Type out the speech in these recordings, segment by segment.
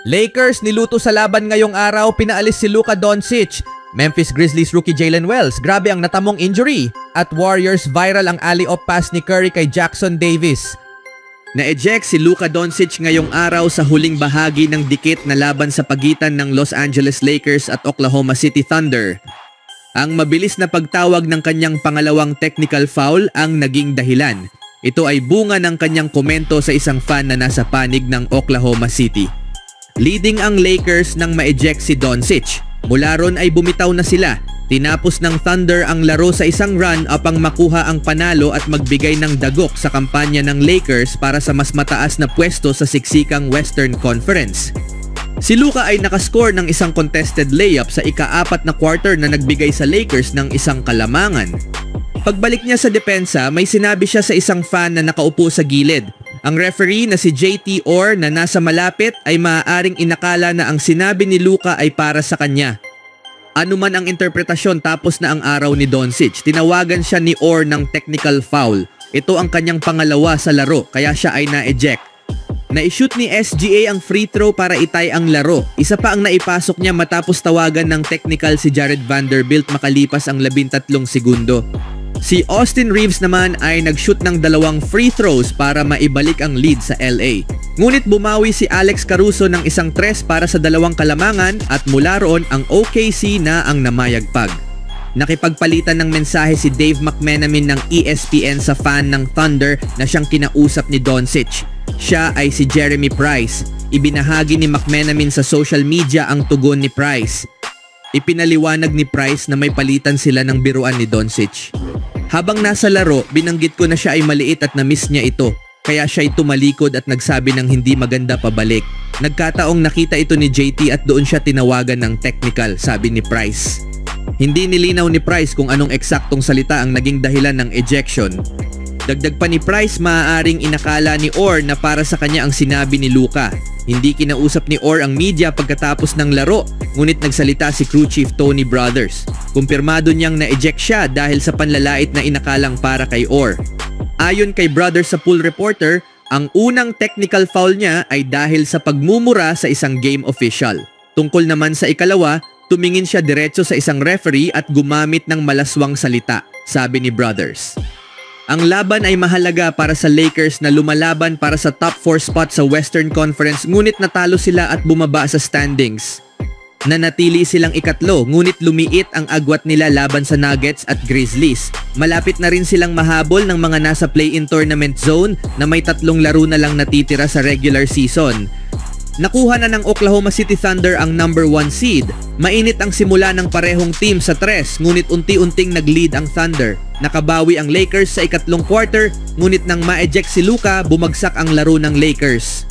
Lakers niluto sa laban ngayong araw, pinaalis si Luka Doncic. Memphis Grizzlies rookie Jalen Wells, grabe ang natamong injury. At Warriors, viral ang alley-oop pass ni Curry kay Jackson Davis. Na-eject si Luka Doncic ngayong araw sa huling bahagi ng dikit na laban sa pagitan ng Los Angeles Lakers at Oklahoma City Thunder. Ang mabilis na pagtawag ng kanyang pangalawang technical foul ang naging dahilan. Ito ay bunga ng kanyang komento sa isang fan na nasa panig ng Oklahoma City. Leading ang Lakers nang ma-eject si Doncic. Mula ron ay bumitaw na sila. Tinapos ng Thunder ang laro sa isang run upang makuha ang panalo at magbigay ng dagok sa kampanya ng Lakers para sa mas mataas na pwesto sa siksikang Western Conference. Si Luka ay nakascore ng isang contested layup sa ika-4 na quarter na nagbigay sa Lakers ng isang kalamangan. Pagbalik niya sa depensa, may sinabi siya sa isang fan na nakaupo sa gilid. Ang referee na si JT Orr na nasa malapit ay maaaring inakala na ang sinabi ni Luka ay para sa kanya. Ano man ang interpretasyon, tapos na ang araw ni Doncic. Tinawagan siya ni Orr ng technical foul. Ito ang kanyang pangalawa sa laro kaya siya ay na-eject. Na-shoot ni SGA ang free throw para itay ang laro. Isa pa ang naipasok niya matapos tawagan ng technical si Jared Vanderbilt makalipas ang 13 segundo. Si Austin Reeves naman ay nag-shoot ng 2 free throws para maibalik ang lead sa LA. Ngunit bumawi si Alex Caruso ng isang 3 para sa 2 kalamangan at mula roon ang OKC na ang namayagpag. Nakipagpalitan ng mensahe si Dave McMenamin ng ESPN sa fan ng Thunder na siyang kinausap ni Doncic. Siya ay si Jeremy Price. Ibinahagi ni McMenamin sa social media ang tugon ni Price. Ipinaliwanag ni Price na may palitan sila ng biruan ni Doncic. Habang nasa laro, binanggit ko na siya ay maliit at na-miss niya ito. Kaya siya ay tumalikod at nagsabi ng hindi maganda pabalik. Nagkataong nakita ito ni JT at doon siya tinawagan ng technical, sabi ni Price. Hindi nilinaw ni Price kung anong eksaktong salita ang naging dahilan ng ejection. Dagdag pa ni Price, maaaring inakala ni Orr na para sa kanya ang sinabi ni Luka. Hindi kinausap ni Orr ang media pagkatapos ng laro, ngunit nagsalita si crew chief Tony Brothers. Kumpirmado niyang na-eject siya dahil sa panlalait na inakalang para kay Orr. Ayon kay Brothers sa pool reporter, ang unang technical foul niya ay dahil sa pagmumura sa isang game official. Tungkol naman sa ikalawa, tumingin siya diretso sa isang referee at gumamit ng malaswang salita, sabi ni Brothers. Ang laban ay mahalaga para sa Lakers na lumalaban para sa top 4 spot sa Western Conference, ngunit natalo sila at bumaba sa standings. Nanatili silang ikatlo, ngunit lumiit ang agwat nila laban sa Nuggets at Grizzlies. Malapit na rin silang mahabol ng mga nasa play-in tournament zone na may 3 laro na lang natitira sa regular season. Nakuha na ng Oklahoma City Thunder ang number 1 seed. Mainit ang simula ng parehong team sa 3, ngunit unti-unting nag-lead ang Thunder. Nakabawi ang Lakers sa ikatlong quarter, ngunit nang ma-eject si Luka, bumagsak ang laro ng Lakers.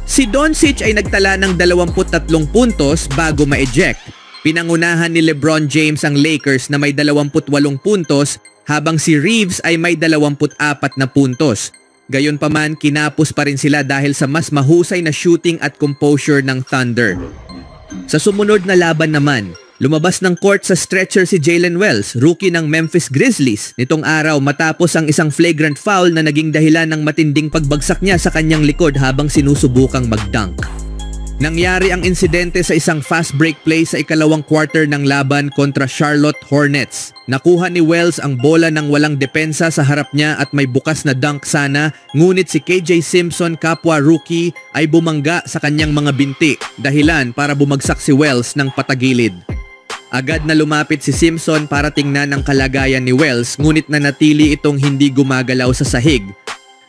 Si Doncic ay nagtala ng 23 puntos bago ma-eject. Pinangunahan ni LeBron James ang Lakers na may 28 puntos, habang si Reeves ay may 24 na puntos. Gayunpaman, kinapos pa rin sila dahil sa mas mahusay na shooting at composure ng Thunder. Sa sumunod na laban naman, lumabas ng court sa stretcher si Jalen Wells, rookie ng Memphis Grizzlies, nitong araw matapos ang isang flagrant foul na naging dahilan ng matinding pagbagsak niya sa kanyang likod habang sinusubukang mag-dunk. Nangyari ang insidente sa isang fast break play sa ikalawang quarter ng laban kontra Charlotte Hornets. Nakuha ni Wells ang bola ng walang depensa sa harap niya at may bukas na dunk sana, ngunit si KJ Simpson, kapwa rookie, ay bumangga sa kanyang mga binti, dahilan para bumagsak si Wells ng patagilid. Agad na lumapit si Simpson para tingnan ang kalagayan ni Wells, ngunit nanatili itong hindi gumagalaw sa sahig.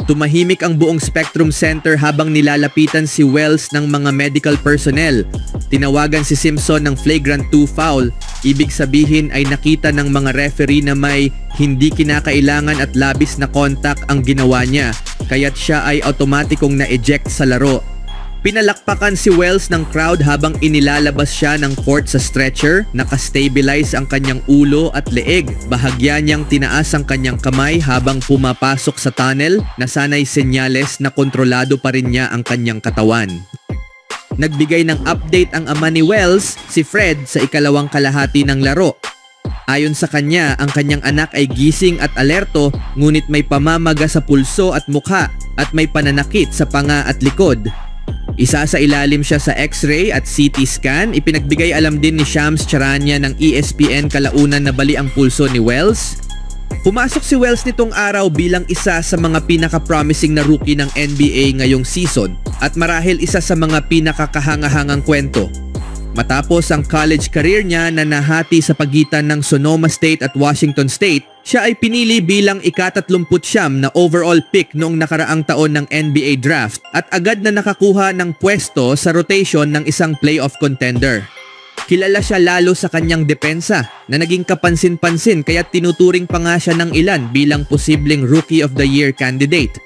Tumahimik ang buong Spectrum Center habang nilalapitan si Wells ng mga medical personnel. Tinawagan si Simpson ng flagrant 2 foul. Ibig sabihin ay nakita ng mga referee na may hindi kinakailangan at labis na contact ang ginawa niya, kaya't siya ay automatikong na-eject sa laro. Pinalakpakan si Wells ng crowd habang inilalabas siya ng court sa stretcher. Nakastabilize ang kanyang ulo at leeg. Bahagya niyang tinaas ang kanyang kamay habang pumapasok sa tunnel na sana'y senyales na kontrolado pa rin niya ang kanyang katawan. Nagbigay ng update ang ama ni Wells, si Fred, sa ikalawang kalahati ng laro. Ayon sa kanya, ang kanyang anak ay gising at alerto, ngunit may pamamaga sa pulso at mukha at may pananakit sa panga at likod. Isa sa ilalim siya sa X-ray at CT scan. Ipinagbigay alam din ni Shams Charania ng ESPN kalaunan na bali ang pulso ni Wells. Pumasok si Wells nitong araw bilang isa sa mga pinaka-promising na rookie ng NBA ngayong season at marahil isa sa mga pinakakahangahangang kwento. Matapos ang college career niya na nahati sa pagitan ng Sonoma State at Washington State, siya ay pinili bilang ika-39 na overall pick noong nakaraang taon ng NBA draft at agad na nakakuha ng pwesto sa rotation ng isang playoff contender. Kilala siya lalo sa kanyang depensa na naging kapansin-pansin kaya tinuturing pa nga siya ng ilan bilang posibleng Rookie of the Year candidate.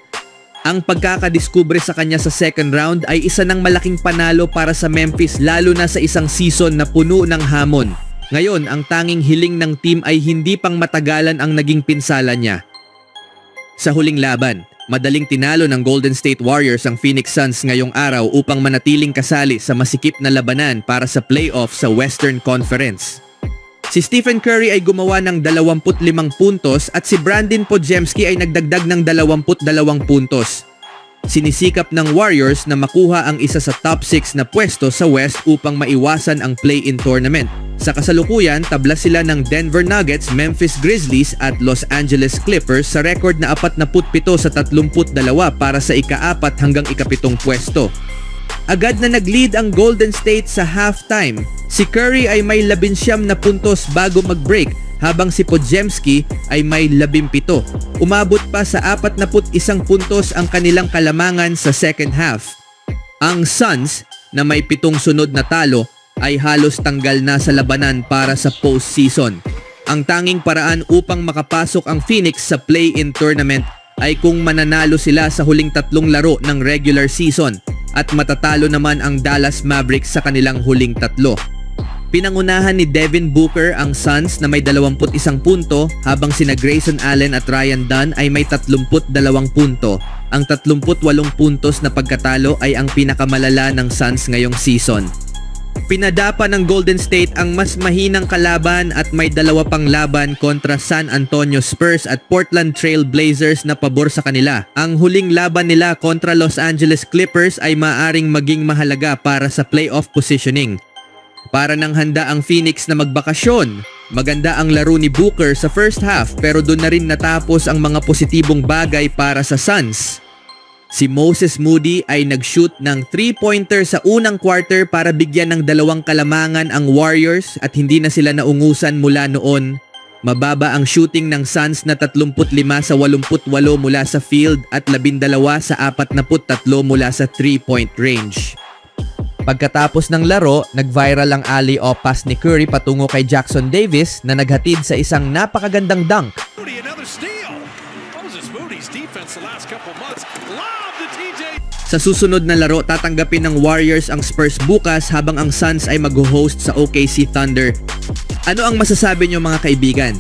Ang pagkakadiskubre sa kanya sa second round ay isa ng malaking panalo para sa Memphis lalo na sa isang season na puno ng hamon. Ngayon, ang tanging hiling ng team ay hindi pang matagalan ang naging pinsala niya. Sa huling laban, madaling tinalo ng Golden State Warriors ang Phoenix Suns ngayong araw upang manatiling kasali sa masikip na labanan para sa playoff sa Western Conference. Si Stephen Curry ay gumawa ng 25 puntos at si Brandon Podziemski ay nagdagdag ng 22 puntos. Sinisikap ng Warriors na makuha ang isa sa top 6 na pwesto sa West upang maiwasan ang play-in tournament. Sa kasalukuyan, tabla sila ng Denver Nuggets, Memphis Grizzlies at Los Angeles Clippers sa record na 47 sa 32 para sa ika-4 hanggang ika-7 pwesto. Agad na nag-lead ang Golden State sa halftime. Si Curry ay may 19 na puntos bago mag-break habang si Podziemski ay may 17. Umabot pa sa 41 puntos ang kanilang kalamangan sa second half. Ang Suns na may 7 sunod na talo ay halos tanggal na sa labanan para sa postseason. Ang tanging paraan upang makapasok ang Phoenix sa play-in tournament ay kung mananalo sila sa huling 3 laro ng regular season at matatalo naman ang Dallas Mavericks sa kanilang huling 3. Pinangunahan ni Devin Booker ang Suns na may 21 punto habang sina Grayson Allen at Ryan Dunn ay may 32 punto. Ang 38 puntos na pagkatalo ay ang pinakamalala ng Suns ngayong season. Pinadapa ng Golden State ang mas mahinang kalaban at may 2 pang laban kontra San Antonio Spurs at Portland Trail Blazers na pabor sa kanila. Ang huling laban nila kontra Los Angeles Clippers ay maaring maging mahalaga para sa playoff positioning. Para nang handa ang Phoenix na magbakasyon, maganda ang laro ni Booker sa first half pero doon na rin natapos ang mga positibong bagay para sa Suns. Si Moses Moody ay nag-shoot ng 3-pointer sa unang quarter para bigyan ng 2 kalamangan ang Warriors at hindi na sila naungusan mula noon. Mababa ang shooting ng Suns na 35 sa 88 mula sa field at 12 sa 43 mula sa 3-point range. Pagkatapos ng laro, nag-viral ang alley-oop pass ni Curry patungo kay Jackson Davis na naghatid sa isang napakagandang dunk. Sa susunod na laro, tatanggapin ng Warriors ang Spurs bukas habang ang Suns ay mag-host sa OKC Thunder. Ano ang masasabi niyo mga kaibigan?